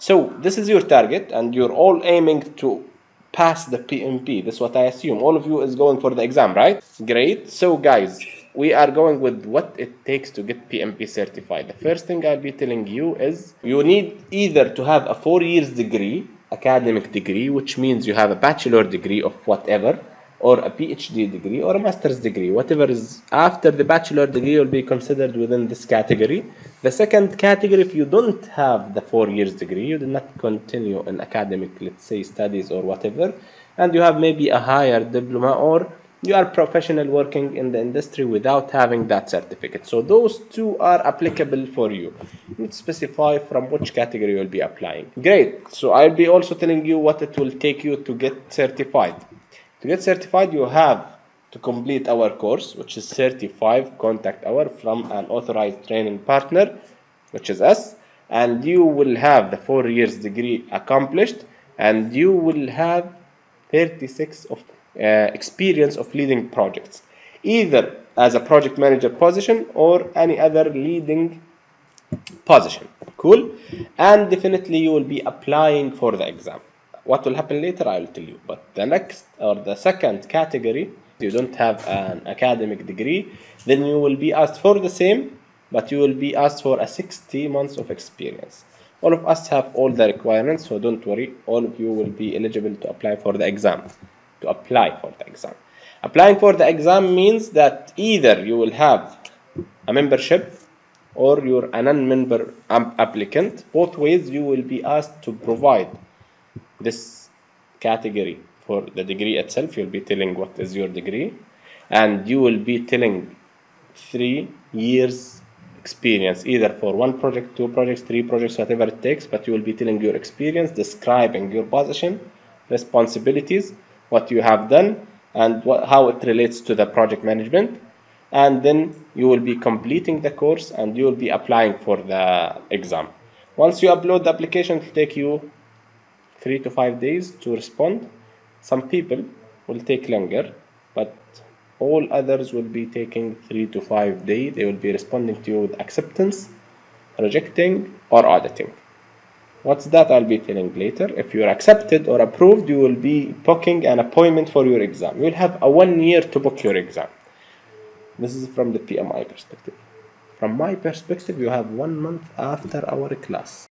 So this is your target, and you're all aiming to pass the PMP. That's what I assume. All of you is going for the exam, right? Great. So guys, we are going with what it takes to get PMP certified. The first thing I'll be telling you is you need either to have a 4 years degree, academic degree, which means you have a bachelor degree of whatever, or a PhD degree or a master's degree. Whatever is after the bachelor degree will be considered within this category. The second category, if you don't have the 4 years degree, you did not continue in academic, let's say, studies or whatever, and you have maybe a higher diploma, or you are professional working in the industry without having that certificate. So those two are applicable for you. You need to specify from which category you'll be applying. Great. So I'll be also telling you what it will take you to get certified. To get certified, you have to complete our course, which is 35 contact hour from an authorized training partner, which is us, and you will have the 4 years degree accomplished, and you will have 36 of experience of leading projects, either as a project manager position or any other leading position. Cool. And definitely you will be applying for the exam. What will happen later I will tell you, but the next or the second category, you don't have an academic degree, then you will be asked for the same, but you will be asked for a 60 months of experience. All of us have all the requirements, so don't worry, all of you will be eligible to apply for the exam. Applying for the exam means that either you will have a membership or you're a non-member applicant. Both ways you will be asked to provide this category for the degree itself. You'll be telling what is your degree, and you will be telling 3 years experience, either for 1 project, 2 projects, 3 projects, whatever it takes, but you will be telling your experience, describing your position, responsibilities, what you have done, and how it relates to the project management. And then you will be completing the course and you will be applying for the exam. Once you upload the application, it will take you 3 to 5 days to respond. Some people will take longer, but all others will be taking 3 to 5 days. They will be responding to you with acceptance, rejecting, or auditing. What's that? I'll be telling later. If you're accepted or approved, you will be booking an appointment for your exam. You'll have a 1 year to book your exam. This is from the PMI perspective. From my perspective, you have 1 month after our class.